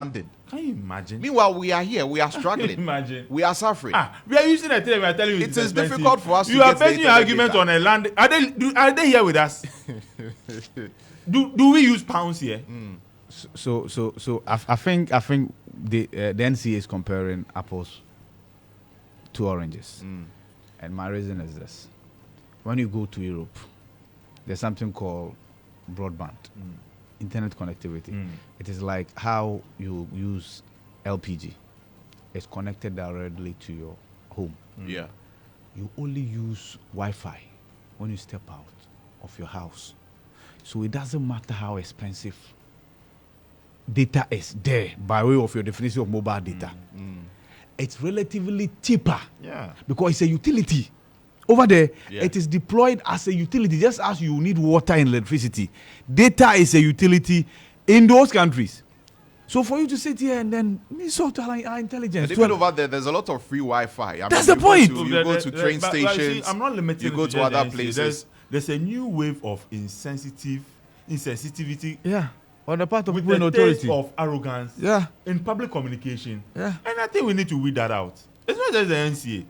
London. Can you imagine? Meanwhile, we are here. We are struggling. Imagine. We are suffering. We are using a tele. We are telling you it is difficult for us to you are get basing your argument on a land. Are they here with us? do we use pounds here? So I think the NCA is comparing apples to oranges, and my reason is this: when you go to Europe, there's something called broadband, internet connectivity. It is like how you use LPG. It's connected directly to your home. Yeah. You only use Wi-Fi when you step out of your house. So it doesn't matter how expensive data is there by way of your definition of mobile data. It's relatively cheaper because it's a utility. Over there, it is deployed as a utility, just as you need water and electricity. Data is a utility in those countries. So for you to sit here and then insult our intelligence. Even over there, there's a lot of free Wi-Fi. That's the point. You go to train stations. I'm not limited. You go to other places. There's a new wave of insensitivity. On the part of with people in the authority. taste of arrogance. In public communication. Yeah. And I think we need to weed that out. It's not just the NCA.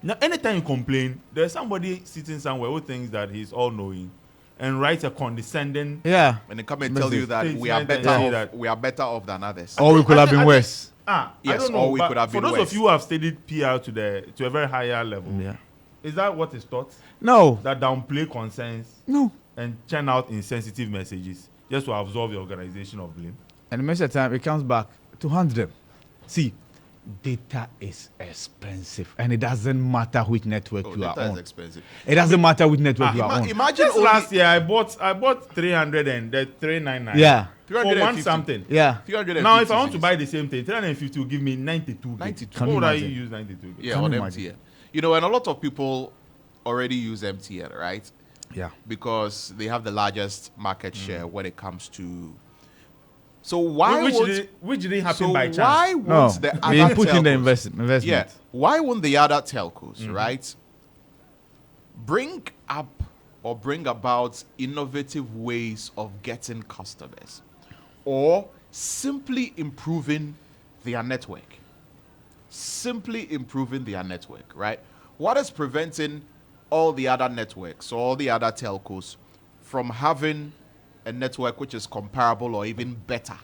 Now, anytime you complain, there's somebody sitting somewhere who thinks that he's all-knowing and writes a condescending. And they come and tell you that we are better off than others. Or we could have been worse. I Yes, don't know, or we could have been for those worse. of you who have studied PR to a very higher level, is that what is taught? No. That downplay concerns No. and churn out insensitive messages just to absolve the organization of blame? And most of the time, it comes back to hunt them. See, data is expensive, and it doesn't matter which network you are Data is on. expensive. It doesn't matter which network you are on. Imagine Just last year, I bought 300 and the 399. Yeah. For one something. Yeah. 350 Now, if I want to cedis. buy the same thing, 350 will give me 92. 92. What you would I imagine? use 92? Yeah, Can on you MTN. imagine? You know, and a lot of people already use MTN, right? Yeah. Because they have the largest market share when it comes to. So why Which didn't happen so by chance? why No. won't the They other put in the telcos- investment. Yeah. Why won't the other telcos, right, bring up or bring about innovative ways of getting customers or simply improving their network? Simply improving their network, right? What is preventing all the other networks, all the other telcos from having a network which is comparable or even better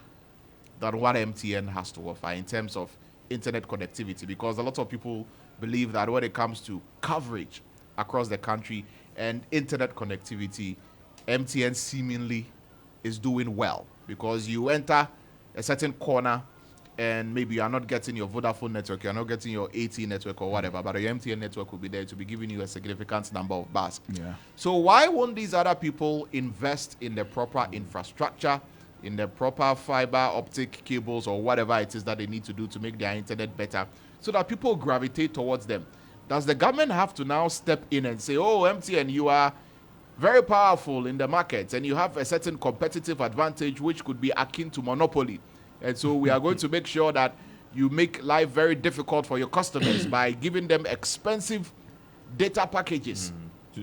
than what MTN has to offer in terms of internet connectivity? Because a lot of people believe that when it comes to coverage across the country and internet connectivity, MTN seemingly is doing well, because you enter a certain corner and maybe you are not getting your Vodafone network, you are not getting your AT network or whatever, but your MTN network will be there to be giving you a significant number of bars. Yeah. So why won't these other people invest in the proper infrastructure, in the proper fiber optic cables or whatever it is that they need to do to make their internet better, so that people gravitate towards them? Does the government have to now step in and say, oh, MTN, you are very powerful in the market and you have a certain competitive advantage which could be akin to monopoly, and so we are going to make sure that you make life very difficult for your customers by giving them expensive data packages.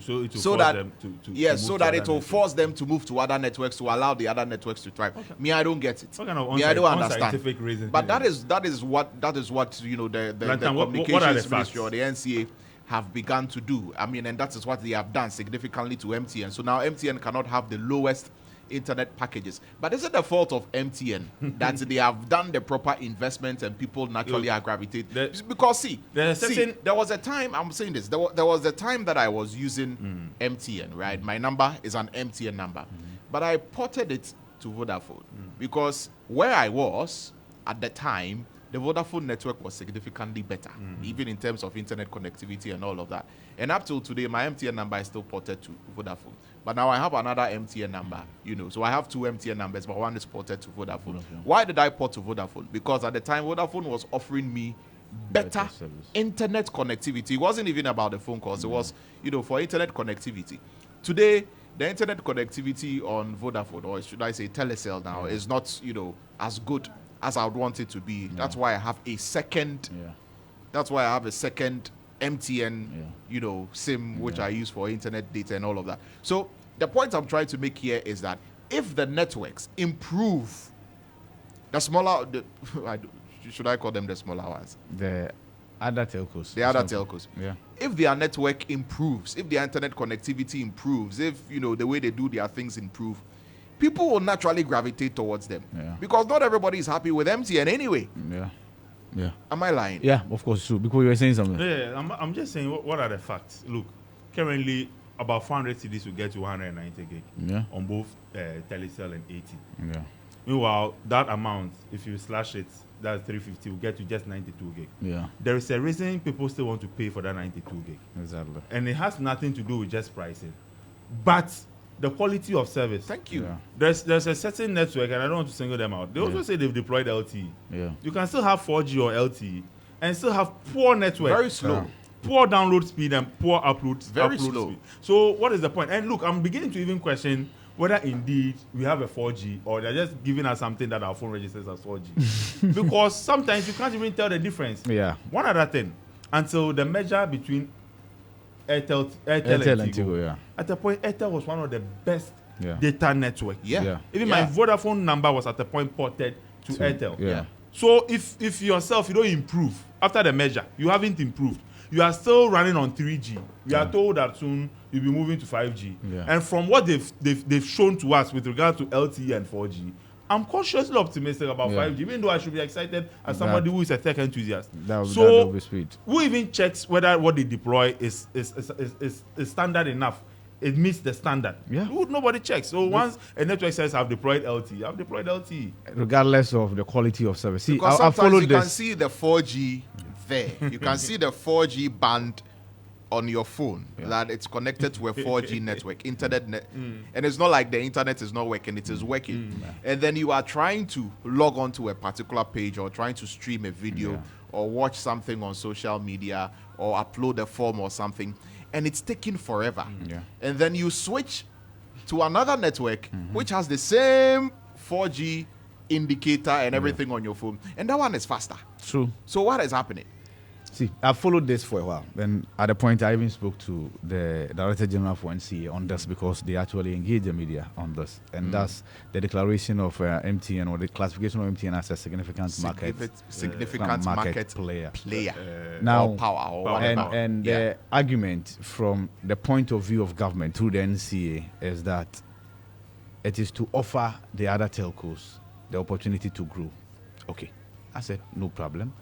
So that it will force them to move to other networks to allow the other networks to thrive. Me, I don't get it. What kind of I don't understand. unscientific reason? But that is what you know the communications ministry or the NCA have begun to do. I mean, and that is what they have done significantly to MTN. So now MTN cannot have the lowest internet packages. But is it the fault of MTN that they have done the proper investment and people naturally are gravitate? Because see, there was a time, I'm saying this, there was a time that I was using MTN, right? My number is an MTN number. But I ported it to Vodafone because where I was at the time, the Vodafone network was significantly better, even in terms of internet connectivity and all of that. And up till today, my MTN number is still ported to Vodafone. But now I have another MTN number, you know. So I have two MTN numbers, but one is ported to Vodafone. Why did I port to Vodafone? Because at the time, Vodafone was offering me better internet connectivity. It wasn't even about the phone calls. It was, you know, for internet connectivity. Today, the internet connectivity on Vodafone, or should I say Telecel now, is not, you know, as good as I would want it to be. That's why I have a second. That's why I have a second MTN, you know, SIM, which I use for internet data and all of that. So the point I'm trying to make here is that if the networks improve The smaller, should I call them the smaller ones? The other telcos. The other telcos. Yeah. If their network improves, if their internet connectivity improves, if the way they do their things improve, people will naturally gravitate towards them. Yeah. Because not everybody is happy with MTN anyway. Yeah. Yeah. Am I lying? Yeah, of course, true. Because you were saying something. Yeah, I'm just saying, what are the facts? Look, currently, about 400 CDs will get to 190 gig on both Telecel and AT. Yeah. Meanwhile, that amount, if you slash it, that's 350, will get to just 92 gig. Yeah. There is a reason people still want to pay for that 92 gig. Exactly. And it has nothing to do with just pricing. But the quality of service. Thank you. Yeah. There's a certain network, and I don't want to single them out. They also say they've deployed LTE. Yeah. You can still have 4G or LTE and still have poor network. Very slow. Poor download speed and poor upload Very upload slow. speed. So what is the point? And look, I'm beginning to even question whether indeed we have a 4G or they're just giving us something that our phone registers as 4G. Because sometimes you can't even tell the difference. Yeah. One other thing, until the merger between Airtel and Tigo, yeah. at the point Airtel was one of the best Yeah. data network. Yeah. Even my Vodafone number was at the point ported to Airtel. Yeah. So if yourself you don't improve after the measure, you haven't improved. You are still running on 3G. We are told that soon you'll be moving to 5G. Yeah. And from what they've shown to us with regard to LTE and 4G, I'm cautiously optimistic about 5G, even though I should be excited as somebody who is a tech enthusiast. That will be speed. Who even checks whether what they deploy is standard enough? It meets the standard. Yeah. Nobody checks. So once a network says I've deployed LTE, I've deployed LTE. Regardless of the quality of service. See, Because I sometimes followed you this. can see the 4G there. You can see the 4G band on your phone that it's connected to a 4G network, internet net, and it's not like the internet is not working, it is working. And then you are trying to log on to a particular page or trying to stream a video or watch something on social media or upload a form or something, and it's taking forever. And then you switch to another network which has the same 4G indicator and everything on your phone, and that one is faster. True. So what is happening? See, I've followed this for a while. Then at the point I even spoke to the Director General for NCA on this because they actually engage the media on this. And that's the declaration of MTN or the classification of MTN as a significant market player. Now, or power or whatever. And the argument from the point of view of government through the NCA is that it is to offer the other telcos the opportunity to grow. Okay. I said, no problem.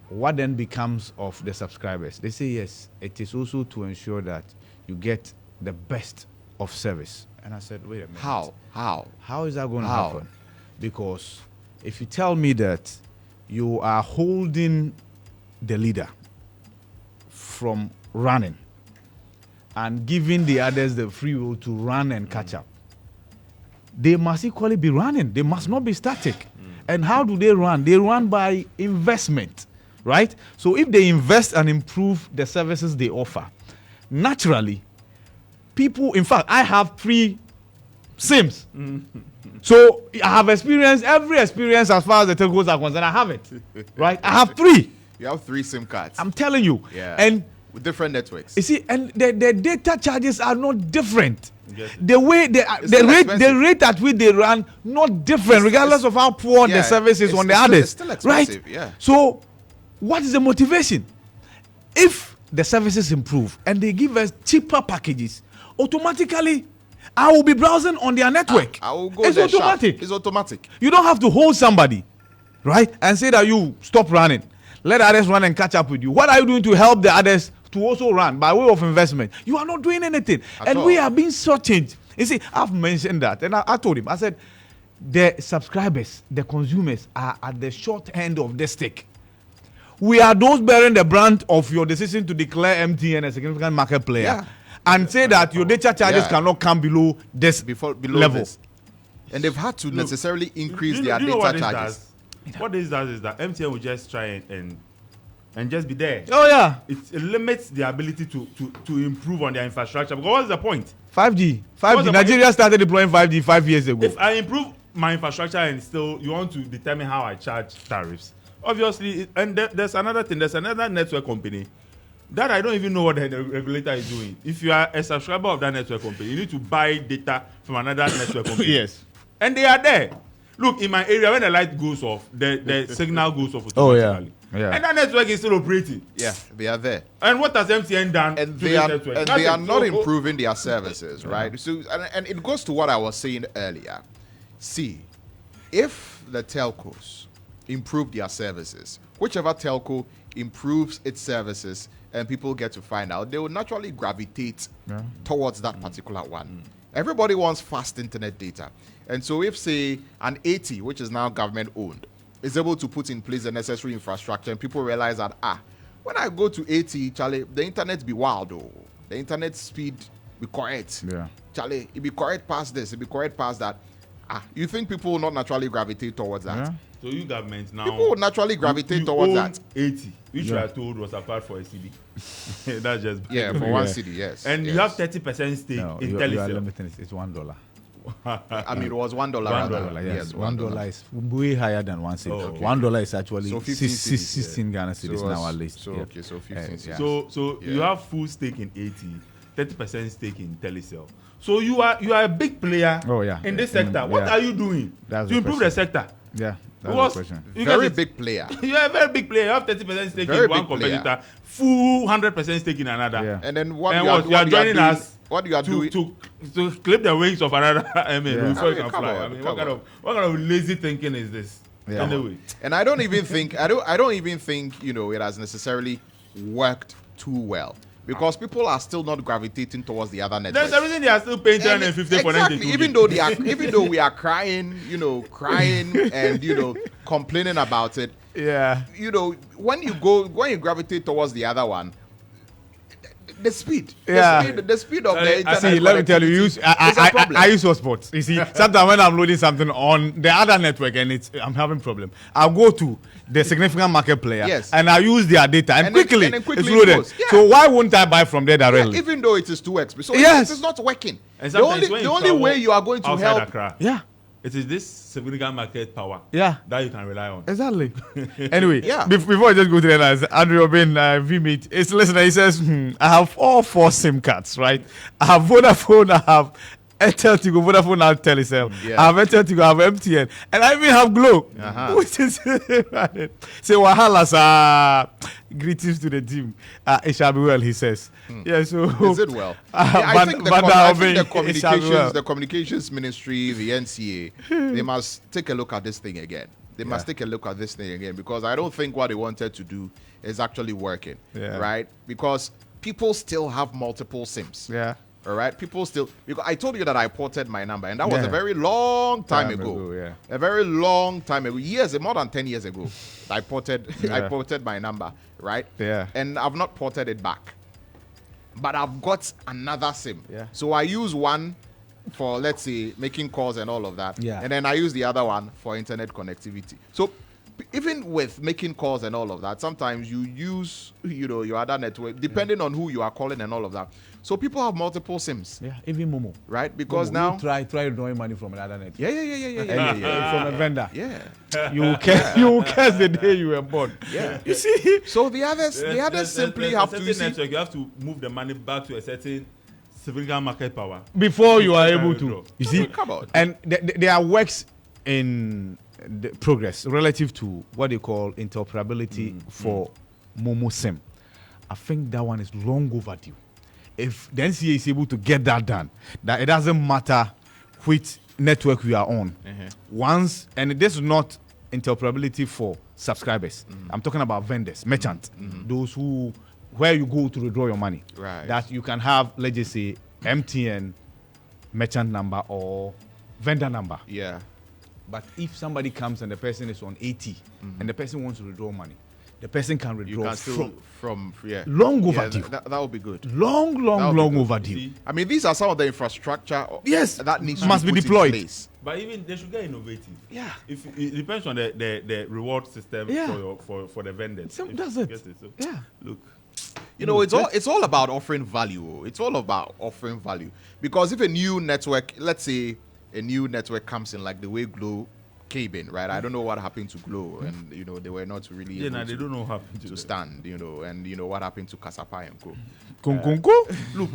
What then becomes of the subscribers? They say, yes, it is also to ensure that you get the best of service. And I said, wait a minute. How is that going to happen? Because if you tell me that you are holding the leader from running and giving the others the free will to run and catch up, they must equally be running. They must not be static. And how do they run? They run by investment. Right? So if they invest and improve the services they offer, naturally, people, in fact, I have 3 SIMs. So I have every experience as far as the telcos are concerned, I have it. Right? I have 3. You have 3 SIM cards. I'm telling you. Yeah. And with different networks. You see, and the data charges are not different. Yes. The way the rate at which they run, not different, regardless of how poor the service is on the others. It's still expensive, right? Yeah. So what is the motivation? If the services improve and they give us cheaper packages, automatically I will be browsing on their network. I will go it's there automatic. Sharp. It's automatic. You don't have to hold somebody, right? And say that you stop running. Let others run and catch up with you. What are you doing to help the others to also run by way of investment? You are not doing anything. And we are being shortchanged. You see, I've mentioned that. And I told him, I said, the subscribers, the consumers are at the short end of the stick. We are those bearing the brunt of your decision to declare MTN a significant market player and say that your data charges cannot come below this below level. This. And they've had to necessarily increase their data charges. What this does is that MTN will just try and just be there. Oh yeah. It limits the ability to improve on their infrastructure. Because what's the point? 5G. Nigeria started deploying 5G 5 years ago. If I improve my infrastructure and still you want to determine how I charge tariffs, obviously, and there's another thing. There's another network company that I don't even know what the regulator is doing. If you are a subscriber of that network company, you need to buy data from another network company. Yes. And they are there. Look, in my area, when the light goes off, the signal goes off automatically. Oh, yeah. Yeah. And that network is still operating. Yeah, they are there. And what has MTN done And to they this are, network? and Nothing. they are not improving their services, right? So, and it goes to what I was saying earlier. See, if the telcos improve their services, whichever telco improves its services and people get to find out, they will naturally gravitate towards that particular one. Everybody wants fast internet data. And so if, say, an 80, which is now government owned, is able to put in place the necessary infrastructure and people realize that, when I go to 80, Charlie, the internet be wild, though. The internet speed be correct. Yeah. Charlie, it be correct past this, it be correct past that. You think people will not naturally gravitate towards that? Yeah. So you government now... People would naturally gravitate you towards own that. 80, which you are told was acquired for a CD. That's just... For one city, yes. And yes. you have 30% stake in you are Telecel. limiting it. It's $1. I mean, it was $1. $1, yes. $1 is way higher than 1 cedi. Oh, okay. $1 is actually So 15 cedis, 16 Ghana cedis now at least. So, okay, so 15 cedis. So you have full stake in 80, 30% stake in Telecel. So you are a big player in this sector. What are you doing to improve the sector? Yeah, that's the question. Very big player. You are a very big player. You have 30% stake in one competitor, full 100% stake in another. Yeah. And then you are joining us. What you are doing to clip the wings of another before you can come fly. on, I mean, come what kind of lazy thinking is this? Yeah. Anyway. And I don't even think it has necessarily worked too well. Because people are still not gravitating towards the other networks. There's a reason they are still paying 350 for them. Even though we are crying and complaining about it. Yeah. When you gravitate towards the other one, the speed. Yeah. The speed of the internet. See, let me tell you, I use hotspots. You see, sometimes when I'm loading something on the other network and I'm having problem, I'll go to the significant market player and I use their data and quickly it's loaded. Yeah. So why wouldn't I buy from there directly? Yeah, even though it is too expensive. So it's not working. The only way you are going to help. Accra, it is this significant market power that you can rely on. Exactly. Anyway, before I just go to the lines, Andrew Obin, VMeet, it's listener. He says, I have all 4 SIM cards, right? I have Vodafone, I have Airtel Tigo, Vodafone, I have Telecel. I have Airtel Tigo, I have MTN, and I even have Glow. Which is say Wahalas, greetings to the team. It shall be well, he says. Yeah, so is it well? I think the communications ministry, the NCA, they must take a look at this thing again. They must take a look at this thing again, because I don't think what they wanted to do is actually working, right? Because people still have multiple SIMs. Yeah. All right, people still, because I told you that I ported my number, and that was a very long time ago. A very long time ago, more than 10 years ago. I ported my number, right? Yeah. And I've not ported it back, but I've got another SIM. Yeah. So I use one for, let's say, making calls and all of that. Yeah. And then I use the other one for internet connectivity. So even with making calls and all of that, sometimes you use, your other network, depending on who you are calling and all of that. So people have multiple SIMs. Yeah, even Momo. Right? Because Momo, now... You try drawing money from another network. Yeah. From a vendor. Yeah. You will curse the day you were born. Yeah. You see? So the others simply have to... network, you have to move the money back to a certain significant market power. Before you are able to. You see? Come on. And there are works in the progress relative to what they call interoperability for Momo SIM. I think that one is long overdue. If the NCA is able to get that done, that it doesn't matter which network we are on. Once, and this is not interoperability for subscribers. I'm talking about vendors, merchants, those where you go to withdraw your money. Right. That you can have, let's just say, MTN merchant number or vendor number. Yeah. But if somebody comes and the person is on 80 and the person wants to withdraw money, the person can withdraw from long overdue. That would be good. Long overdue. I mean, these are some of the infrastructure that must be deployed. In place. But even they should get innovative. Yeah. If it depends on the reward system for the vendors. So that's it. Yeah. Look. It's all about offering value. It's all about offering value. Because if a new network, let's say a new network comes in, like the way Glow cabin, right? I don't know what happened to Glow, and they were not really able they don't know what happened to stand, and what happened to Kasapa and Co. Look,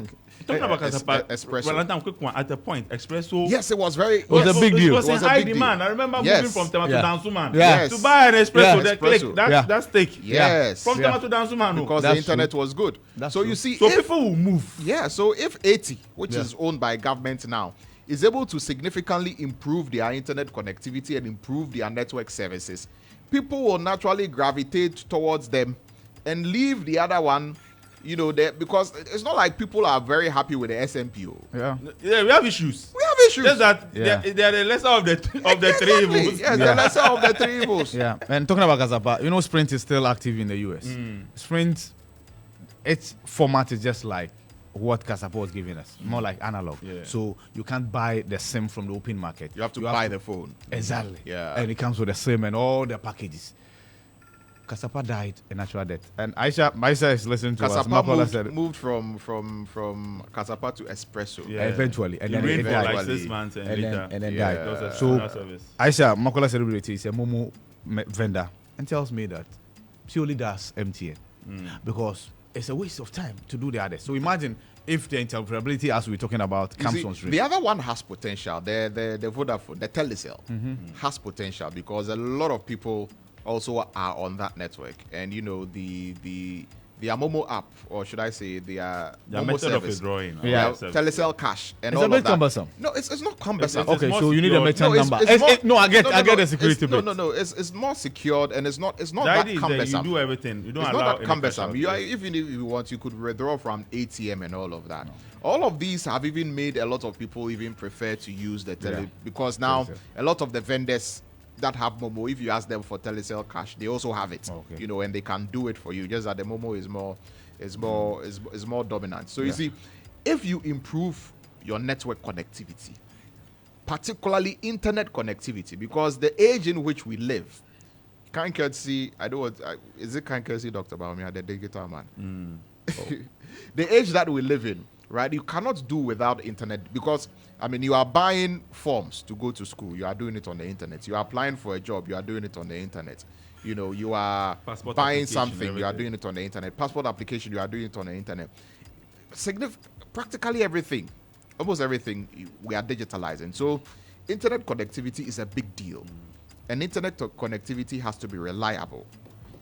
talking about Kasapa, Espresso. Quick one, at the point, Espresso. Yes, it was very. It was a big deal. It was in high demand. I remember moving from Tema to Dansuman to buy an espresso. That's take. Yes, from Tema to Dansuman because the internet was good. So you see, people will move. Yeah, so if 80, which is owned by government now, is able to significantly improve their internet connectivity and improve their network services, people will naturally gravitate towards them and leave the other one, because it's not like people are very happy with the SMPO. Yeah, we have issues. Just that they are the lesser of the three evils. Yes, the lesser of the three evils. Yeah, and talking about Kasapa, Sprint is still active in the US. Sprint, its format is just like what Kasapa was giving us, more like analog. So you can't buy the SIM from the open market. You have to buy the phone. Exactly. Yeah. And it comes with the SIM and all the packages. Kasapa died a natural death. And Aisha is listening to Kasapa us. moved from Kasapa to Espresso. Yeah. Eventually. And then it died. Like 6 months and then died. So Aisha, Makola celebrity, is a Momo vendor and tells me that she only does MTN because it's a waste of time to do the other. So imagine if the interoperability, as we're talking about, comes on stream. The other one has potential. The Vodafone, the Telecel, has potential because a lot of people also are on that network. And the Amomo app, or should I say the Momo service, Telecel Cash, and it's all a bit of that. Cumbersome. No, it's not cumbersome. Okay, so you need a merchant number. I get the security bit. No. It's more secured and it's not the that idea cumbersome. Is that you do everything. You don't it's allow not that cumbersome. any Even if you want, you could withdraw from ATM and all of that. No. All of these have even made a lot of people even prefer to use the because now a lot of the vendors that have Momo, if you ask them for Telecel Cash, they also have it. And they can do it for you. Just that the Momo is more dominant. So you see, if you improve your network connectivity, particularly internet connectivity, because the age in which we live, kind courtesy, is it kind courtesy, Dr. Baumia, the digital man? The age that we live in, right? You cannot do without internet because, you are buying forms to go to school. You are doing it on the internet. You are applying for a job. You are doing it on the internet. You are passport buying something. You are doing it on the internet. Passport application. You are doing it on the internet. Practically everything, almost everything, we are digitalizing. So internet connectivity is a big deal. And internet connectivity has to be reliable.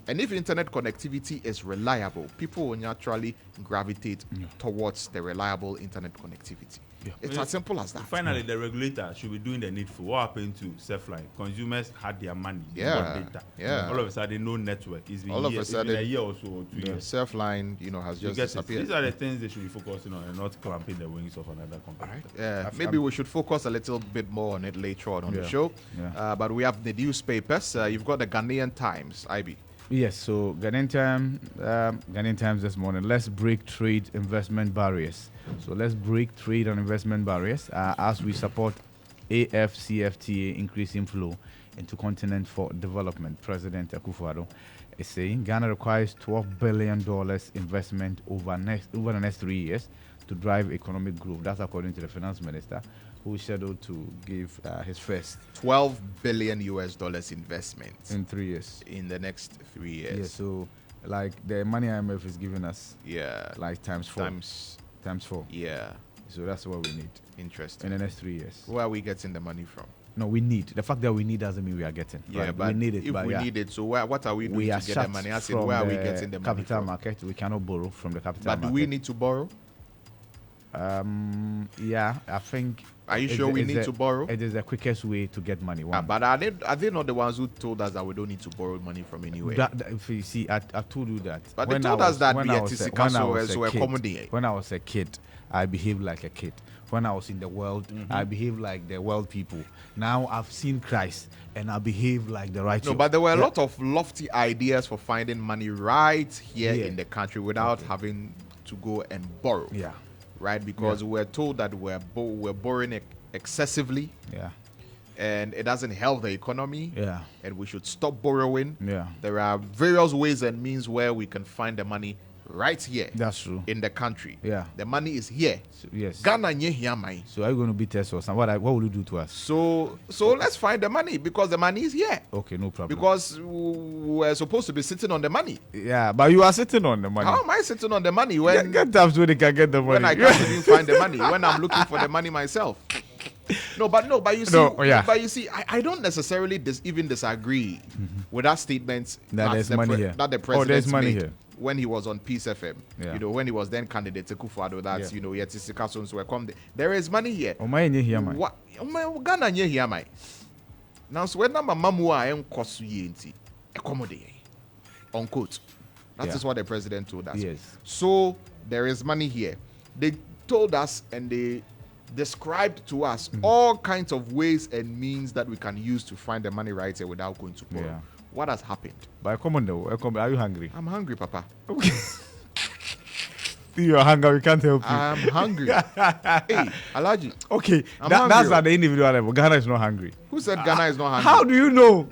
And if internet connectivity is reliable, people will naturally gravitate towards the reliable internet connectivity. It's as simple as that. Finally, the regulator should be doing the needful. What happened to Surfline? Consumers had their money, bought data. All of a sudden, no network. It's been a year or so, or 2 years. Surfline, has just disappeared. These are the things they should be focusing on and not clamping the wings of another company. Maybe we should focus a little bit more on it later on the show. But we have the newspapers. You've got the Ghanaian Times, IB. Yes, so Ghanaian Times this morning. Let's break trade investment barriers. So let's break trade and investment barriers as we support AFCFTA increasing flow into continent for development. President Akufo-Addo is saying Ghana requires $12 billion investment over the next 3 years to drive economic growth. That's according to the finance minister, who is scheduled to give his first $12 billion investment in 3 years. In the next 3 years. Yeah, so like the money IMF is giving us, like times 4. Times 4. Yeah. So that's what we need. Interesting. In the next 3 years. Where are we getting the money from? No, we need. The fact that we need doesn't mean we are getting. Yeah, right? but we need it. If we need it, so what are we doing to get the money? I said, where are we getting the money capital from? market. We cannot borrow from the capital market. But do we need to borrow? Yeah, I think. Are you sure we need to borrow? It is the quickest way to get money. But are they not the ones who told us that we don't need to borrow money from anywhere? If you see, I told you that. But they told us that when I was a kid, I behaved like a kid. When I was in the world, I behaved like the world people. Now I've seen Christ, and I behave like the righteous. No, but there were a lot of lofty ideas for finding money right here in the country without having to go and borrow. Yeah. Right? Because we're told that we're borrowing excessively. Yeah. And it doesn't help the economy. Yeah. And we should stop borrowing. Yeah. There are various ways and means where we can find the money right here. That's true. In the country. Yeah. The money is here. So, yes. Ghana nye here, man. So are you going to beat us or something? What will you do to us? So let's find the money because the money is here. Okay, no problem. Because we're supposed to be sitting on the money. Yeah, but you are sitting on the money. How am I sitting on the money when get times when they can get the money? When I can't even find the money, when I'm looking for the money myself. But you see, but you see, I don't necessarily even disagree with that statement that there's money here. That the president money made here. when he was on Peace FM. Yeah. When he was then candidate to Akufo-Addo, that's yet Sikasun's were come. There is money here. What? Ghana nye here, my. Now, so when my mamua and kosu yenti, accommodate, unquote. That is what the president told us. Yes. So there is money here. They told us and they described to us all kinds of ways and means that we can use to find the money right here without going to borrow. Yeah. What has happened? But come on though. Are you hungry? I'm hungry, Papa. Okay. You're hungry. We can't help you. I'm hungry. Hey, Alaji. Okay. That's at the individual level. Ghana is not hungry. Who said Ghana is not hungry? How do you know?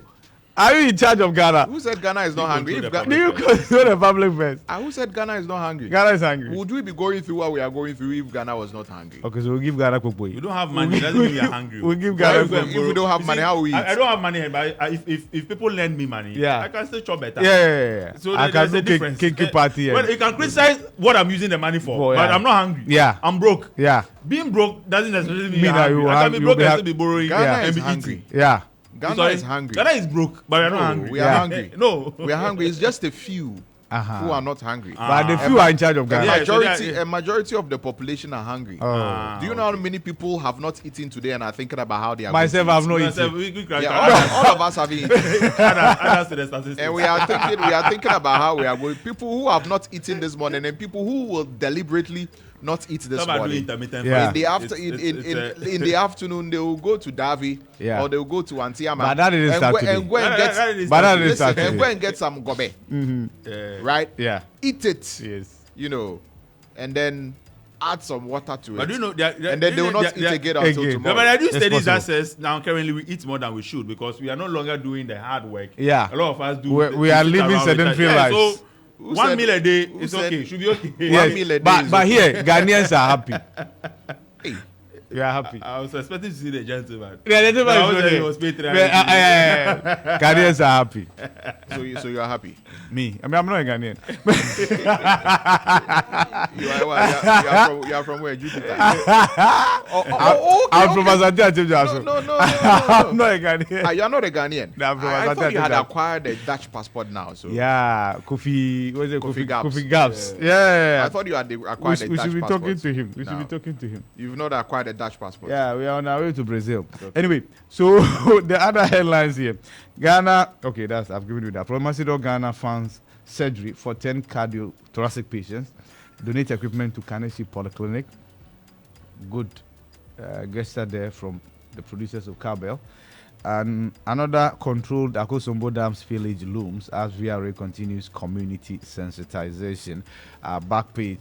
Are you in charge of Ghana? Who said Ghana is not hungry? Do you control the public first? Who said Ghana is not hungry? Ghana is hungry. Would we be going through what we are going through if Ghana was not hungry? Okay, so we'll give Ghana Kokboy. You don't have money, doesn't mean you're hungry. We'll give Ghana If we don't have money, how will we eat? I don't have money, but if people lend me money, I can still chop better. Yeah. So I can do kinky party. Well, you can criticize what I'm using the money for, but I'm not hungry. Yeah. I'm broke. Yeah. Being broke doesn't necessarily mean you're hungry. I can be broke and still be borrowing and be eating. Yeah. Ghana is hungry. Ghana is broke, but we're not hungry. We are hungry. No. We are hungry. It's just a few who are not hungry. But the few are in charge of Ghana. A majority of the population are hungry. Do you know how many people have not eaten today and are thinking about how they are Myself, going to eat? Myself, all of us have eaten. And we are thinking about how we are going. People who have not eaten this morning and people who will deliberately not eat this morning. In the afternoon, they will go to Davi or they will go to Antiama. But that didn't start today. And go and get some gobe. Right? Yeah. Eat it. Yes. And then add some water to it. But and then they will not eat again until tomorrow. But I do studies that says now currently we eat more than we should because we are no longer doing the hard work. Yeah. A lot of us do. We are living sedentary lives. So 1 meal a day is okay. Should be okay. Yes. 1 meal a day. But here, Ghanaians are happy. Hey. You are happy. I was expecting to see the gentleman. The gentleman was paid Ghanaians are happy. So you are happy? Me? I mean, I'm not a Ghanaian. You are from where? Jupiter? I'm from Asante Atimja. No. I'm not a Ghanaian. You are not a Ghanaian? No, I'm from I Asante thought you had Atimja. acquired a Dutch passport now. So Yeah, Kofi Gapps. Kofi Gapps. Yeah. I thought you had acquired a We Dutch should be passport. talking to him. We should be talking to him. You've not acquired a Dutch passport. Yeah, we are on our way to Brazil. Okay. Anyway, so the other headlines here. Ghana, okay, I've given you that. Promasidor Ghana funds surgery for 10 cardiothoracic patients. Donate equipment to Kaneshi Polyclinic. Good gesture there from the producers of Cowbell. And another controlled Akosombo Dam spillage looms as VRA continues community sensitization. Back page.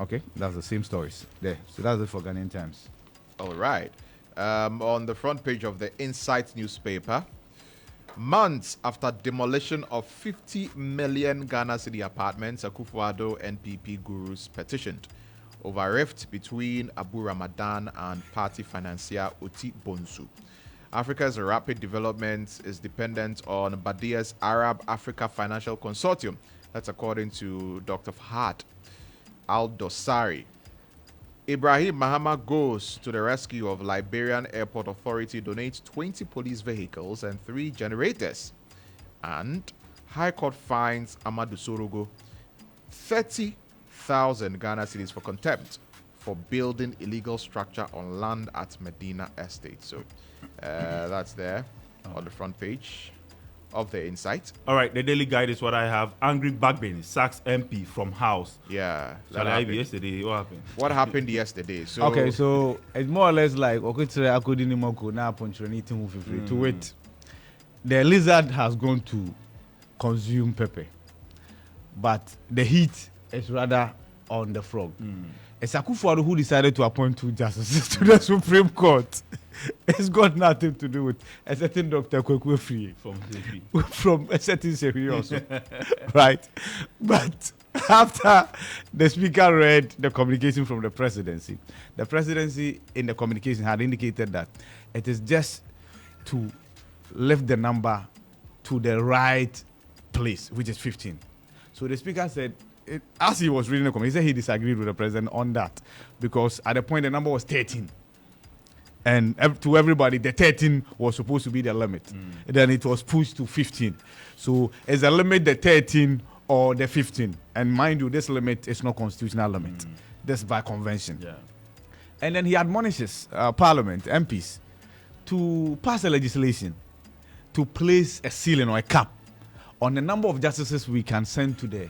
Okay, that's the same stories there. So that's it for Ghanaian Times. All right. On the front page of the Insight newspaper, months after demolition of 50 million Ghana city apartments, Akufo-Addo NPP gurus petitioned over rift between Abu Ramadan and party financier Oti Bonsu. Africa's rapid development is dependent on Badia's Arab Africa Financial Consortium. That's according to Dr. Fahad Al-Dossari. Ibrahim Mahama goes to the rescue of Liberian Airport Authority, donates 20 police vehicles and 3 generators. And High Court fines Amadou Sorogo 30,000 Ghana cedis for contempt for building illegal structure on land at Medina Estate. So that's there on the front page of the Insight. All right, the Daily Guide is what I have. Angry Bagbin sacks MP from House. Yeah. So yesterday, what happened? What happened yesterday? So okay, so it's more or less like to it. The lizard has gone to consume pepper, but the heat is rather on the frog. It's Akufo-Addo who decided to appoint 2 justices to the Supreme Court. It's got nothing to do with a certain Dr. Kwekwe Free from a certain series also. Right? But after the speaker read the communication from the presidency in the communication had indicated that it is just to lift the number to the right place, which is 15. So the speaker said, as he was reading the communication, he said he disagreed with the president on that because at the point the number was 13. And to everybody, the 13 was supposed to be the limit. Then it was pushed to 15. So is the limit the 13 or the 15? And mind you, this limit is not constitutional limit. This by convention. Yeah. And then he admonishes Parliament, MPs, to pass a legislation to place a ceiling or a cap on the number of justices we can send to the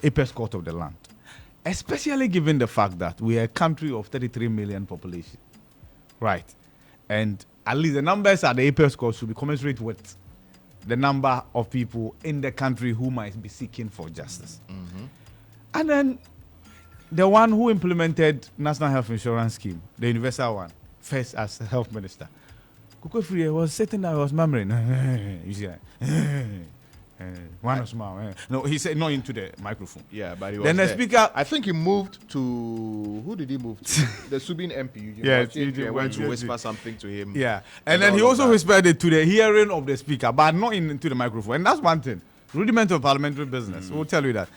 apex court of the land. Especially given the fact that we are a country of 33 million population. Right. And at least the numbers at the apex court should be commensurate with the number of people in the country who might be seeking for justice. And then the one who implemented National Health Insurance Scheme, the universal one, first as health minister, Kwekwe Free was sitting there, was murmuring. You see that? One smile. No, he said not into the microphone. Yeah, but he was then the there. speaker. I think he moved to who did he move to? The Subin MP. Yeah, went to whisper something to him. Yeah, and then he also whispered it to the hearing of the speaker, but not into the microphone. And that's one thing. Rudiment of parliamentary business. We'll tell you that.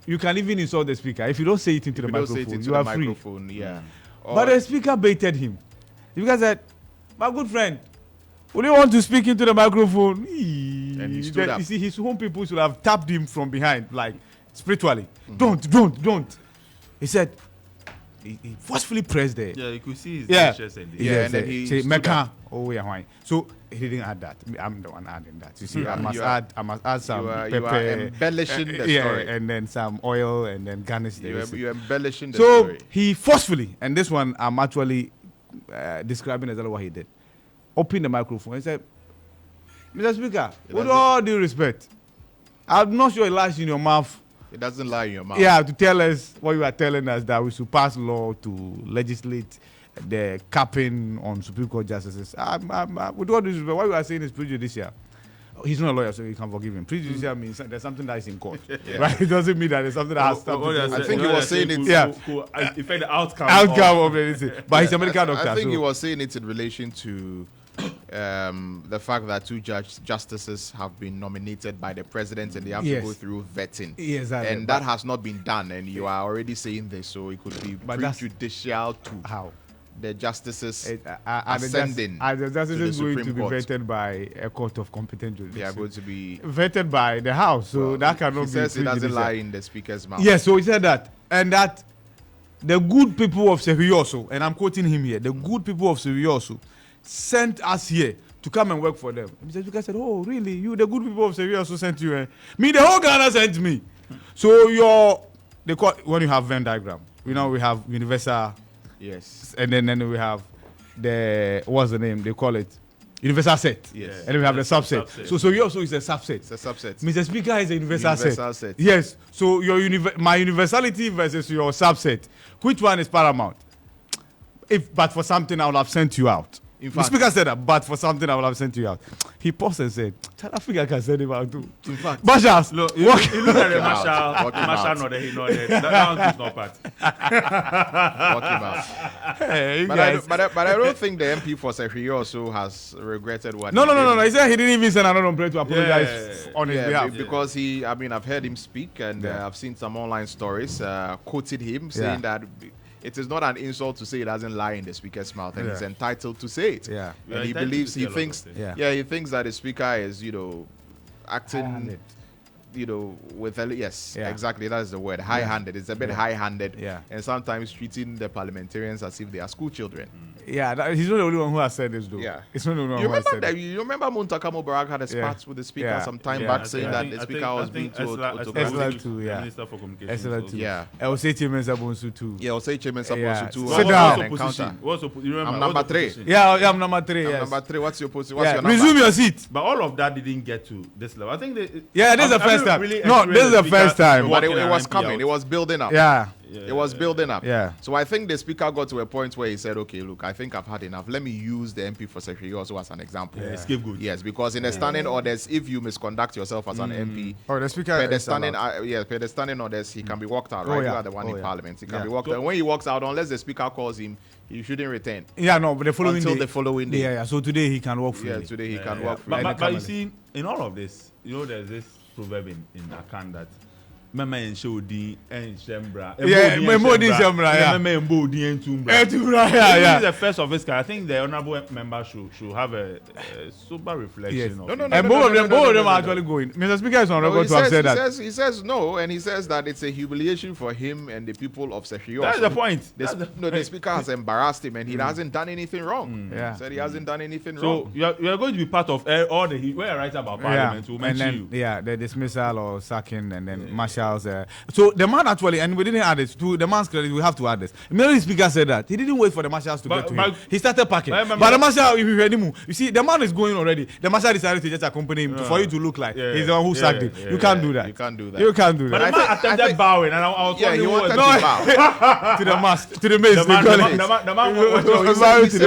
You can even insult the speaker if you don't say it into the microphone. You are free. Yeah. But the speaker baited him. The speaker said, "My good friend, would you want to speak into the microphone?" And he stood up. You see, his home people should have tapped him from behind, like spiritually. Don't. He said, he forcefully pressed there. Yeah, you could see his gestures and and then he stood up. Oh yeah, why? So he didn't add that. I'm the one adding that. You see, I must add some pepper. You are embellishing the story. And then some oil, and then garnish the You're embellishing the so story. he forcefully, and this one I'm actually describing exactly what he did. Open the microphone and said, "Mr. Speaker, with all due respect, I'm not sure it lies in your mouth." It doesn't lie in your mouth. Yeah, to tell us what you are telling us that we should pass law to legislate the capping on Supreme Court justices. With all due respect, what you are saying is prejudicial. He's not a lawyer, so you can forgive him. Prejudicial means there's something that is in court, right? It doesn't mean that there's something that has something. I think he was saying it. Yeah, affect the outcome of anything. But he's a medical doctor. I think he was saying it in relation to the fact that two justices have been nominated by the president and they have to go through vetting. Yes, and that has not been done, and you are already saying this, so it could be prejudicial to how the justices ascending. The justices to the going to be Court. vetted by a court of competent jurisdiction. They are going to be vetted by the House, so that cannot be. He says it doesn't lie in the speaker's mouth. Yes, so he said that, and that the good people of Sevioso, and I'm quoting him here, the good people of Sevioso sent us here to come and work for them. And Mr. Speaker said, "Oh, really? You, the good people of Sevioso, sent you? Me, the whole Ghana sent me." So when you have Venn diagram, we have universal. Yes. And then we have what's the name? They call it universal set. Yes. And then we have the subset. So you also is a subset. It's a subset. Mr. Speaker is a universal set. Yes. So my universality versus your subset, which one is paramount? But for something I would have sent you out. In The fact, speaker said that, but for something I would have sent you out. He paused and said, South Africa can send him out too. In fact, Bashas, look at the Marshall nodded, he nodded. That one is not part. Walk him out. Hey, but I don't think the MP for Secretary also has regretted what. No. He said he didn't even send another umbrella to apologize on his behalf. Because I've heard him speak, and I've seen some online stories quoted him saying that it is not an insult to say it doesn't lie in the speaker's mouth, and he's entitled to say it. Yeah. And he believes, he thinks that the speaker is, acting, with exactly, that's the word, high-handed. It's a bit high-handed, and sometimes treating the parliamentarians as if they are school children. Yeah, he's not the only one who has said this, though. Yeah. It's not the only one who has said it. You remember Muntaka Mubarak had a spat with the speaker some time back, saying that the speaker was being too autocratic. Minister for Communications. Excellent too. Yeah. I'll say Chairman Sabonsu too. Yeah, I'll say Chairman Sabonsu too. Sit down. I'm number 3. Yeah, I'm number 3. I'm number 3. What's your position? What's your number? Resume your seat. But all of that didn't get to this level. I think this is the first time. No, this is the first time. But it was coming. It was building up. Yeah. It was building up. Yeah. So I think the speaker got to a point where he said, okay, look, I think I've had enough. Let me use the MP for Secretary also as an example. Scapegoat. Yes, because in the standing orders, if you misconduct yourself as an MP, the speaker per the standing orders, he can be walked out, right? You are the one in Parliament. He can be walked out. And when he walks out, unless the speaker calls him, he shouldn't return. Yeah, no, but the following until day. the following day. Yeah. So today he can walk freely. Yeah, today he can walk freely. But you see, in all of this, there's this proverb in Akan that Mama and Shodi and Shembra. Yeah, Modi Shembra. Yeah, Mama and Bodi and Tumbra. Yeah. This is the first of his kind. I think the honourable member should have a sober reflection. Yes. And both of them are actually going. Mr. Speaker is on record to have said that. He says no, and he says that it's a humiliation for him and the people of Sekhiyo. That's the point. The speaker has embarrassed him, and he hasn't done anything wrong. Yeah. He said he hasn't done anything wrong. So you are going to be part of all the when I write about Parliament. We'll mention you. Yeah, the dismissal or sacking, and then Marshall's. So the man actually, and we didn't add this to the man's credit. We have to add this. Immediately, the speaker said that he didn't wait for the marshals to get to him. He started packing. But the marshal, if you heard him, you see, the man is going already. The marshal decided to just accompany him for you to look like he's the one who sacked him. You can't do that. You can't do that. You can't do that. But the man attempted bowing, and I was he wanted to bow to the mast, to the maze. The man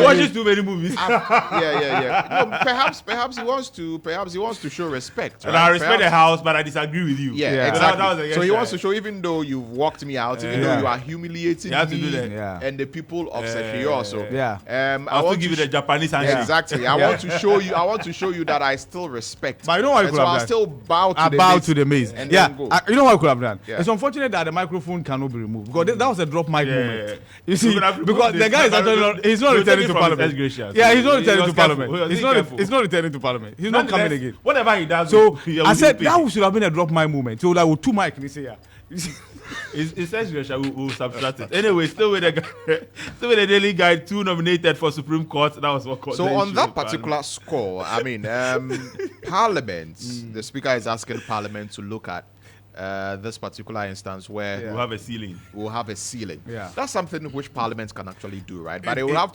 watches too many movies. Yeah. No, perhaps he wants to show respect. And I respect the house, but I disagree with you. Yeah, exactly. So he wants to show, even though you've walked me out, even though you are humiliating me and the people of Sekhiyo also. I want to give you the Japanese handshake. Exactly. I want to show you that I still respect. But you know what you could have done? I'll still bow to the maze. And you know what you could have done? It's unfortunate that the microphone cannot be removed because that was a drop mic moment. You see, because the guy is actually he's not returning to Parliament. Yeah, he's not returning to Parliament. He's not returning to Parliament. He's not coming again. Whatever he does. So I said that should have been a drop mic moment. So like with two mic, and he say it says we'll subtract it. Anyway, still with the Daily Guide, 2 nominated for Supreme Court. That was what. So on that particular score, I mean, Parliament, the Speaker is asking Parliament to look at this particular instance where we'll have a ceiling. Yeah, that's something which Parliament can actually do, right? But it will have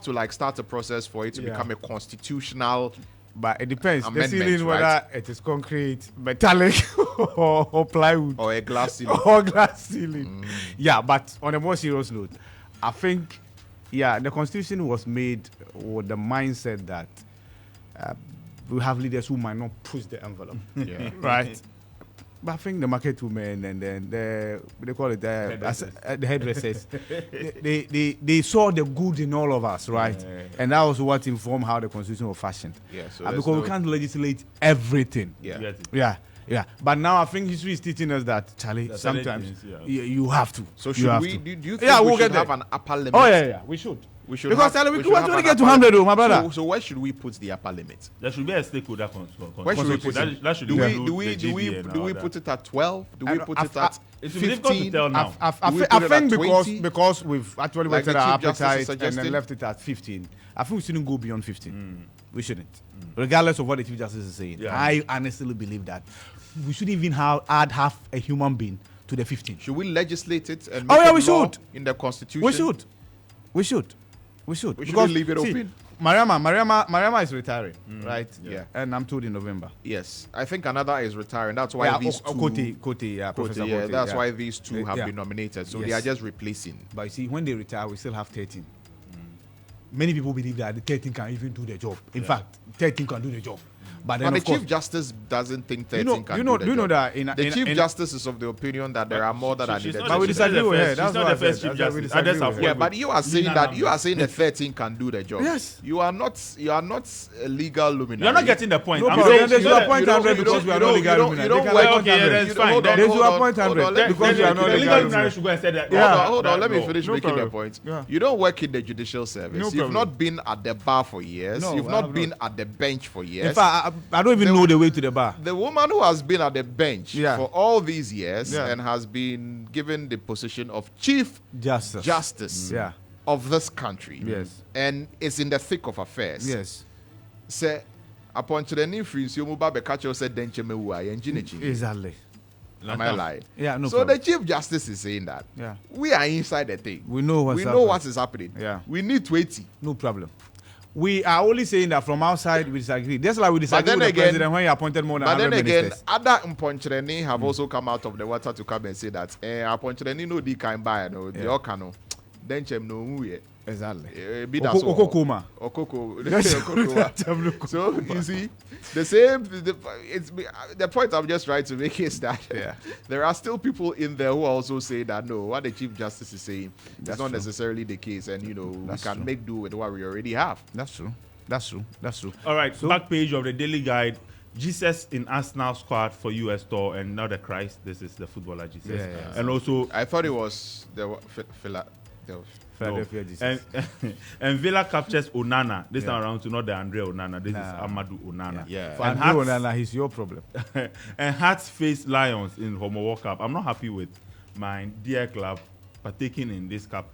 to like start a process for it to become a constitutional. But it depends. The ceiling, whether it is concrete, metallic, or plywood, or a glass ceiling. Yeah, but on a more serious note, I think, the Constitution was made with the mindset that we have leaders who might not push the envelope. Right? But I think the market women and then they call it the hairdressers, they saw the good in all of us, right? And that was what informed how the Constitution was fashioned. Because we can't legislate everything. Yeah. But now I think history is teaching us that, Charlie, sometimes you have to. So should we? Do you think we should have an upper limit? Oh yeah, we should. Because we want to get to 100, my brother. So where should we put the upper limit? There should be a stakeholder. Where should we put it? That should do we put it at 12? Do we put it at 15? I think because we've actually waited our appetite and then left it at 15. I think we shouldn't go beyond 15. We shouldn't, regardless of what the Chief Justice is saying. I honestly believe that we should even add half a human being to the 15. Should we legislate it and make it law in the Constitution? We should. We because leave it open. Mariama is retiring, right? Yeah. And I'm told in November. Yes. I think another is retiring. That's why these two. Professor Kote. That's why these two have been nominated. So they are just replacing. But you see, when they retire, we still have 13. Many people believe that the 13 can even do the job. In fact, 13 can do the job. But the Chief Justice doesn't think 13 can do the job. You know that the Chief Justice is of the opinion that there are more that are needed. But we disagree with her. That's not the first Chief Justice. Yeah, but you are saying the 13 can do the job. Yes. You are not a legal luminary. You're not getting the point. No problem. They should appoint 100 because we are not legal luminary. You don't work. They should appoint 100 because we are not legal luminary. Should go and say that. Hold on. Let me finish making the point. You don't work in the judicial service. You've not been at the bar for years. You've not been at the bench for years. In fact, I don't even know the way to the bar. The woman who has been at the bench for all these years and has been given the position of Chief Justice of this country and is in the thick of affairs. Yes. Say, upon to the new freeze, you move back the catcher said, Exactly. Am I lying? Yeah, no so problem. the Chief Justice is saying that. Yeah. We are inside the thing. We know what is happening. Yeah. Yeah. We need 20. No problem. we are only saying that from outside we disagree. Just like we disagree with the president when he appointed more than 100 ministers. But then again, other Mponchreni have also come out of the water to come and say that Mponchreni no di kind buy no the okano. Then chem no who yet. Exactly. Okoko. So you see, the point I'm just trying to make is that there are still people in there who also say that no, what the Chief Justice is saying is not necessarily the case, and we can make do with what we already have. That's true. All right, so back page of the Daily Guide. Jesus in Arsenal squad for US tour, and not the Christ. This is the footballer Jesus. Yeah. And also, I thought it was the and Villa captures Onana this time around to not the Andre Onana. This is Amadou Onana. For Andre Onana, he's your problem. And Hearts face Lions in Homo World Cup. I'm not happy with my dear club partaking in this cup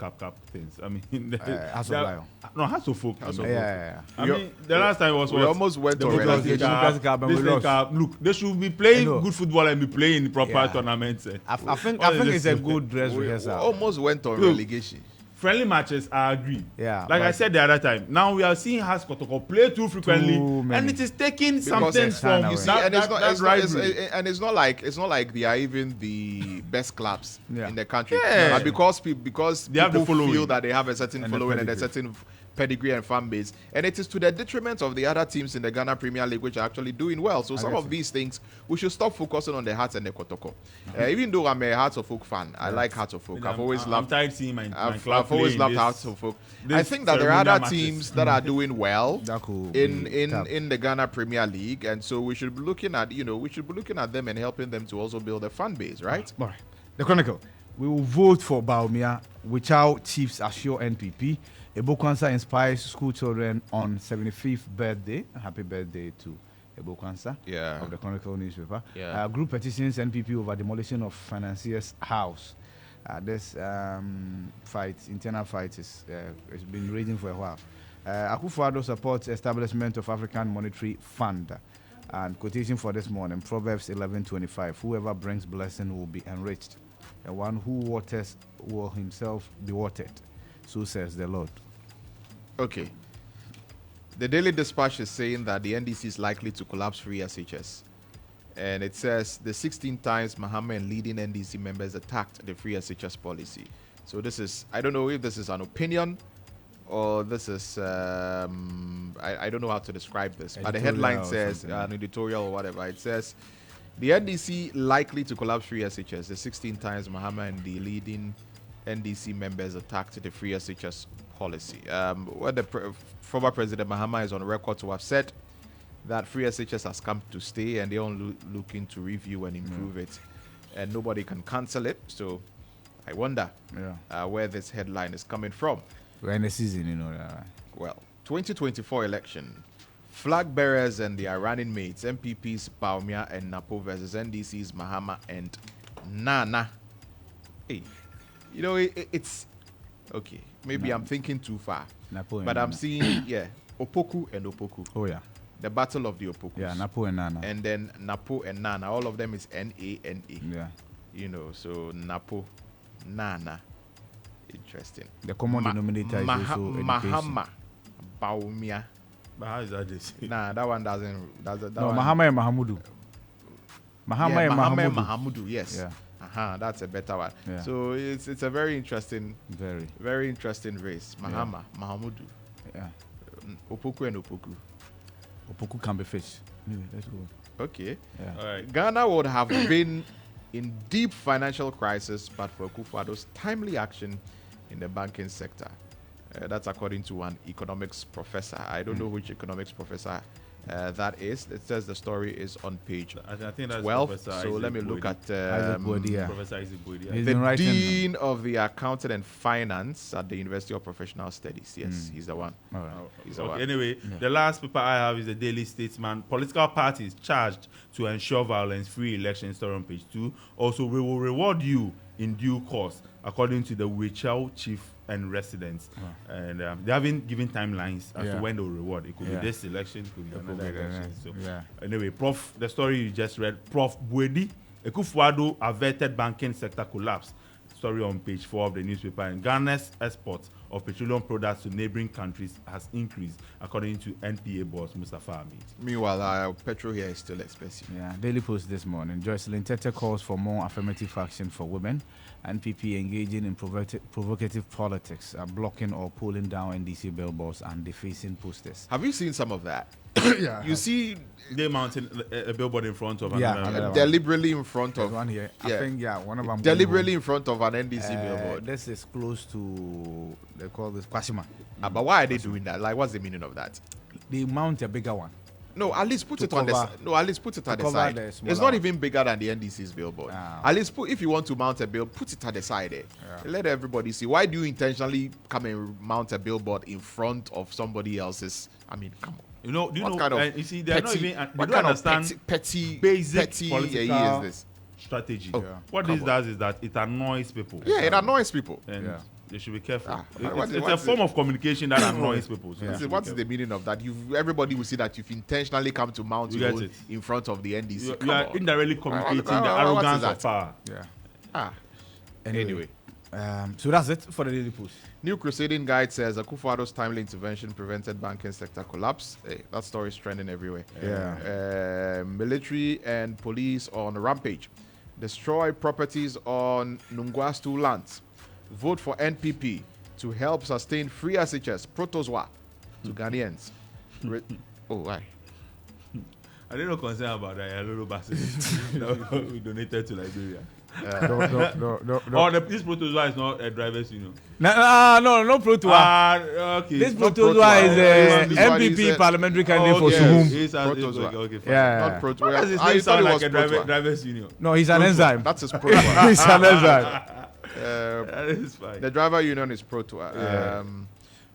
things. I mean, Hearts of Lion. No, Hearts of Folk. Yeah. I mean, the last time was we almost went to Democratic Cup and we lost. Look, they should be playing good football and be playing in proper tournaments. I think it's a good dress rehearsal. Almost went on relegation. Friendly matches, I agree. Yeah. Like I said the other time, now we are seeing Hearts Kotoko play too frequently, and it is taking something from you see, and it's not like they are even the best clubs in the country. Yeah. But because they have people feel that they have a certain following and a certain pedigree and fan base, and it is to the detriment of the other teams in the Ghana Premier League which are actually doing well. So some of these things we should stop focusing on the Hearts and the Kotoko. Even though I'm a Hearts of Folk fan, I like Hearts of Folk. I've always loved Hearts of Folk. I think that there are other teams that are doing well in the Ghana Premier League, and so we should be looking at them and helping them to also build a fan base, right? All right. The Chronicle. We will vote for Baumia, which our chiefs assure NPP. Ebo Kwanzaa inspires school children on 75th birthday. Happy birthday to Ebo Kwanzaa of the Chronicle newspaper. Group petitions NPP over demolition of financiers' house. This internal fight has been raging for a while. Akufo-Addo supports establishment of African Monetary Fund. And quotation for this morning, Proverbs 11:25. Whoever brings blessing will be enriched. The one who waters will himself be watered. So says the Lord. Okay. The Daily Dispatch is saying that the NDC is likely to collapse free SHS. And it says the 16 times Mahama and leading NDC members attacked the free SHS policy. So this is, I don't know if this is an opinion or this is, I don't know how to describe this. But the headline says, an editorial or whatever, it says, the NDC likely to collapse free SHS. The 16 times Mahama and the leading NDC members attacked the free SHS policy. Where the former President Mahama is on record to have said that free SHS has come to stay and they're looking to review and improve it, and nobody can cancel it. So I wonder where this headline is coming from. We're in the season, Well, 2024 election. Flag bearers and their running mates, MPPs Baumia and Napo versus NDC's Mahama and Nana. Hey, it's okay. Maybe I'm thinking too far. But I'm seeing, Opoku and Opoku. Oh, yeah. The battle of the Opokus. Yeah, Napo and Nana. And then Napo and Nana. All of them is N-A-N-A. Yeah. So Napo, Nana. Interesting. The common denominator is also Mahama, Baumia. But how is that this? Nah, that one doesn't. Mahama and Mahamudu. Mahama and Mahamudu, yes. Yeah. That's a better one. Yeah. So it's a very interesting race. Mahama, Mahamudu. Yeah. Opoku and Opoku. Opoku can be fished. Anyway, let's go. Okay. Yeah. All right. Ghana would have been in deep financial crisis but for Akufo-Addo's timely action in the banking sector. That's according to an economics professor. I don't know which economics professor that is. It says the story is on page I think that's 12. Professor So Isaac let me look at Professor Isaac Bodia. The Dean of the Accounting and Finance at the University of Professional Studies. Yes, he's the one. All right. He's the one. Anyway, the last paper I have is the Daily Statesman. Political parties charged to ensure violence-free elections, story on page 2. Also, we will reward you in due course, according to the Wichao chief and residents. And they haven't given timelines as to when they will reward. It could be this election, it could be another election. So anyway, the story you just read, Prof. Buedi, Akufo-Addo averted banking sector collapse. story on page 4 of the newspaper. And Ghana's export of petroleum products to neighboring countries has increased, according to NPA boss Mustafa Hamid. Meanwhile, petrol here is still expensive. Yeah, Daily Post this morning. Joycelyn Tete calls for more affirmative action for women. NPP engaging in provocative politics, blocking or pulling down NDC billboards and defacing posters. Have you seen some of that? Yeah. You see, they mounted a billboard in front of deliberately in front There's of one here. I think one of them deliberately in front of an NDC billboard. This is close to, they call this Kwashima. But why are they doing that? Like, what's the meaning of that? They mount a bigger one. No, at least put it on the no. At least put it at the side. It's not even bigger than the NDC's billboard. At least if you want to mount a billboard, put it at the side there. Let everybody see. Why do you intentionally come and mount a billboard in front of somebody else's? I mean, come on. You know, you see, they're not even. They what don't kind understand of petty political is this strategy. Oh, what this does is that it annoys people. Yeah, it annoys people. And they should be careful. It's a form of communication that annoys people. So what is the meaning of that? Everybody will see that you've intentionally come to mount your own in front of the NDC. You are indirectly communicating the arrogance of power. Yeah. Anyway. So that's it for the Daily Post. New Crusading Guide says Akufo-Addo's timely intervention prevented banking sector collapse. Hey, that story is trending everywhere. Military and police on rampage. Destroy properties on Nungwastu lands. Vote for NPP to help sustain free SHS. Protozwa to Ghanaians. Why? I didn't know concern about that. A little buses we donated to Liberia. No. This Protozwa is not a driver's union. No Protozwa. Okay. This Protozwa is MPP parliamental candidate for Sumum. Not Protozwa. Why does his name sound like a driver's union? No, he's an enzyme. That's his Protozwa. He's an enzyme. That is fine. The driver union is Protozwa.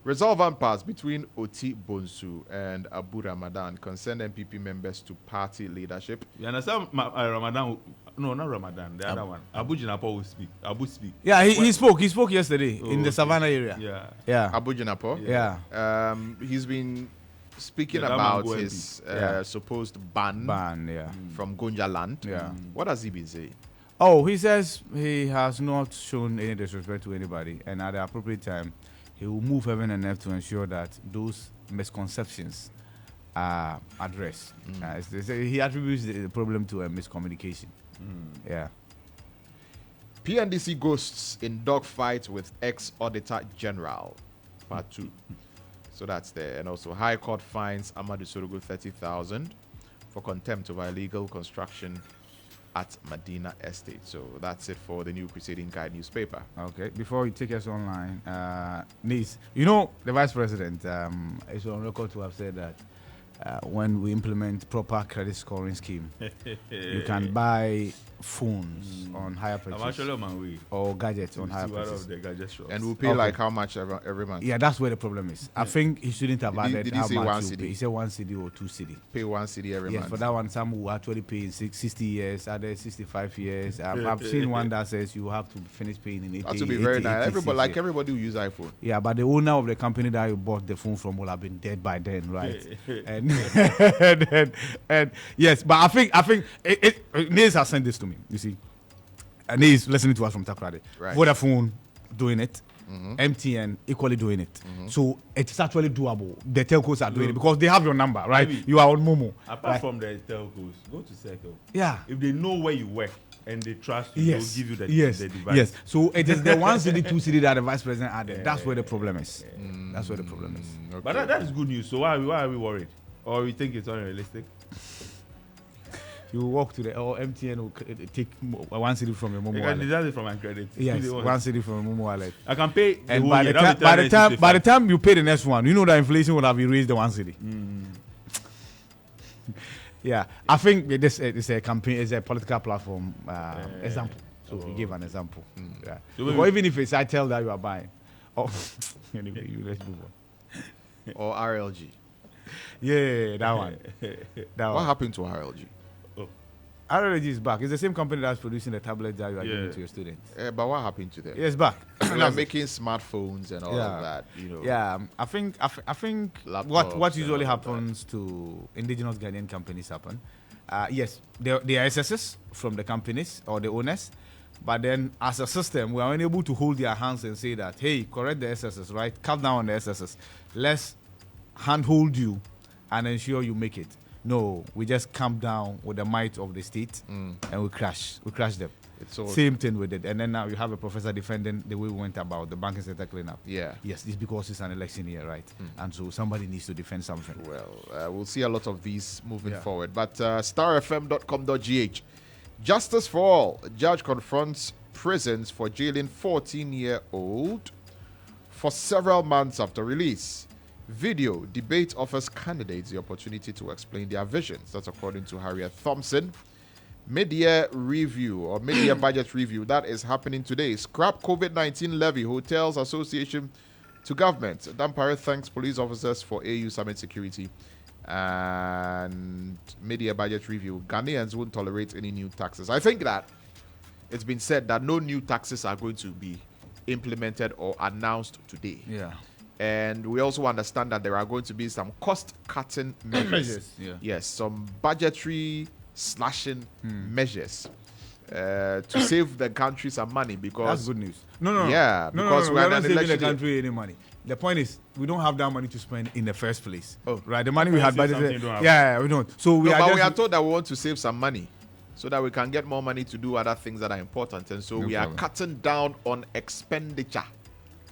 Resolve impasse between Oti Bonsu and Abu Ramadan concerned MPP members to party leadership. You understand Ramadan? No, not Ramadan. The other one. Abu Jinapo will speak. Abu speak. Yeah, he spoke. He spoke yesterday in the Savannah area. Yeah. Abu Jinapo? Yeah. He's been speaking about his supposed ban from Gonja land. Yeah. What has he been saying? Oh, he says he has not shown any disrespect to anybody, and at the appropriate time, he will move heaven and earth to ensure that those misconceptions are addressed. He attributes the problem to a miscommunication. Yeah. PNDC ghosts in dogfight with ex-auditor general, part 2. So that's there. And also High Court fines Amadou Sorogo 30,000 for contempt over illegal construction at Medina Estate. So that's it for the New Crusading Guide newspaper. Okay, before you take us online, Nice, you know, the Vice President is on record to have said that when we implement proper credit scoring scheme, you can buy phones on higher purchase. I'm actually on my way. Or gadgets on higher purchase. And we'll pay like how much every month? Yeah, that's where the problem is. I think he shouldn't have added did how he say much CD? He said 1 CD or 2 CD. Pay 1 CD every month. Yes, for that one, some will actually pay in 60 years, others 65 years. I've seen one that says you have to finish paying in 80 That would be very nice. Everybody will use iPhone. Yeah, but the owner of the company that you bought the phone from will have been dead by then, right? and yes, but I think Nils has sent this to me. You see, Nils listening to us from Takrade. Right. Vodafone doing it. MTN equally doing it. So it's actually doable. The telcos are doing it because they have your number, right? Maybe. You are on Momo. Apart from the telcos, go to Circle. Yeah. If they know where you work and they trust you, they'll give you the device. Yes. So it is the 1 CD, 2 CD that the Vice President added. That's where the problem is. That's where the problem is. Okay. But that is good news. So why are we worried? Or we think it's unrealistic? You walk to the MTN will take 1 CD from your Momo wallet. You can it from my credit. Yes, 1 CD from your Momo wallet. I can pay. And by the time you pay the next one, you know that inflation will have erased the 1 CD. Yeah, I think this is a campaign, it's a political platform example. So he gave an example. Yeah. So or even if it's I tell that you are buying. Oh, anyway, let's move on. Or RLG. Yeah, that one. What happened to RLG? RLG is back. It's the same company that's producing the tablets that you are giving to your students. But what happened to them? Yeah, it's back. They're making smartphones and all of that. You know. Yeah, I think what usually happens to indigenous Ghanaian companies happen. Yes, there are excesses from the companies or the owners, But then, as a system, we are unable to hold their hands and say that, hey, correct the SSS, right? Cut down on the SSS. Let's handhold you and ensure you make it. No, we just come down with the might of the state and we crash them. Same thing with it. And then now you have a professor defending the way we went about the banking sector cleanup. Yeah. Yes, it's because it's an election year, right? And so somebody needs to defend something. Well, we'll see a lot of these moving forward. But starfm.com.gh. Justice for all. Judge confronts prisons for jailing 14-year-old for several months after release. Video debate offers candidates the opportunity to explain their visions. That's according to Harriet Thompson. Mid-year review or mid-year budget review that is happening today. Scrap COVID-19 levy. Hotels Association to government. Dampare thanks police officers for AU summit security. And mid-year budget review. Ghanaians won't tolerate any new taxes. I think that it's been said that no new taxes are going to be implemented or announced today. Yeah. And we also understand that there are going to be some cost-cutting measures. Yes, some budgetary slashing measures to save the country some money, because that's good news. No. Yeah, because we're not saving the country any money. The point is, we don't have that money to spend in the first place. Oh, right. The money we had budgeted. Yeah, we don't. So we are told that we want to save some money so that we can get more money to do other things that are important, and so we are cutting down on expenditure.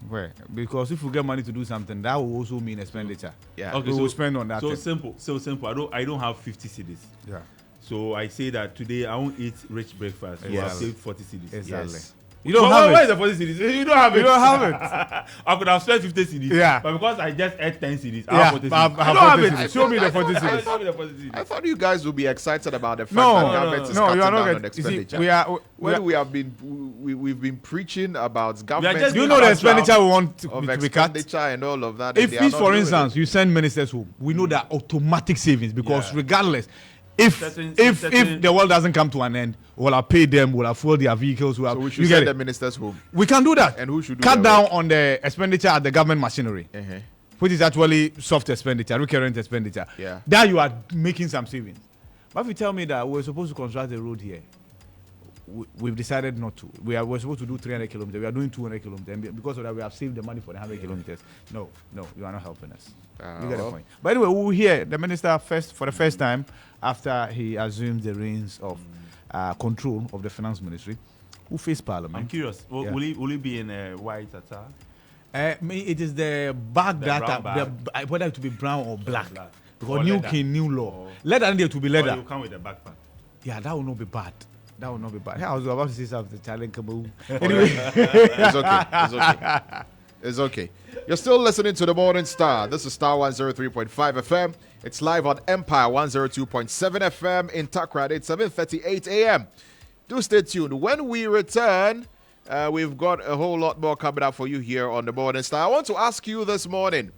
Where? Because if we get money to do something, that will also mean expenditure. Yeah. Okay, we will spend on that. So simple. I don't have 50 cedis. Yeah. So I say that today I won't eat rich breakfast. So I saved 40 cedis. Exactly. Yes. You don't have it. Where is the 40 cedis? You don't have it. You don't have it. I could have spent 50 cedis. Yeah. But because I just ate 10 cedis, I Yeah, have 40 cedis. I I don't have it. cedis. Show me the 40 cedis. Show me the 40 cedis. I thought you guys would be excited about the fact No, that government is cutting you are down not. on expenditure. See, We've been preaching about government. just do you know the expenditure we want to be cut? Expenditure and all of that. If, for instance, you send ministers home, we know that automatic savings, because regardless, if the world doesn't come to an end, we'll have paid them, we'll have fueled their vehicles. So we should send the ministers home. We can do that. And who should do cut down on the expenditure at the government machinery, which is actually soft expenditure, recurrent expenditure. Yeah. That you are making some savings. But if you tell me that we're supposed to construct a road here, we've decided not to. We're supposed to do 300 kilometers. We are doing 200 kilometers. And because of that, we have saved the money for the 100 kilometers. No, you are not helping us. You get the point. But anyway, we will hear the minister for the first time after he assumed the reins of control of the finance ministry, who faced parliament. I'm curious. Will he be in a white attire? It is the bag whether it to be brown or black. Because or new leather. king, new law. Leather and there to be leather. Or you come with a backpack. Yeah, that will not be bad. That will not be bad. I was about to say something. Challenge Kaboom. Anyway, It's okay. You're still listening to the Morning Star. This is Star 103.5 FM. It's live on Empire 102.7 FM in Takrad. It's 7:38 a.m. Do stay tuned. When we return, we've got a whole lot more coming up for you here on the Morning Star. I want to ask you this morning,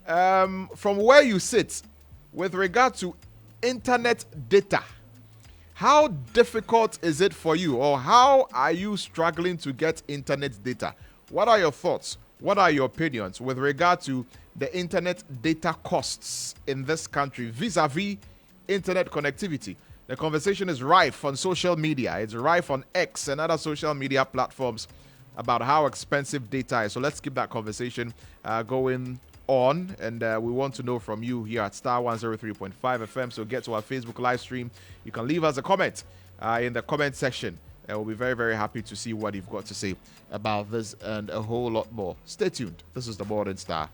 from where you sit, with regard to internet data, how difficult is it for you, or how are you struggling to get internet data? What are your thoughts? What are your opinions with regard to the internet data costs in this country vis-a-vis internet connectivity? The conversation is rife on social media. It's rife on X and other social media platforms about how expensive data is. So let's keep that conversation going on. And we want to know from you here at Star 103.5 FM. So get to our Facebook live stream. You can leave us a comment in the comment section. And we'll be very, very happy to see what you've got to say about this and a whole lot more. Stay tuned. This is the Morning Star.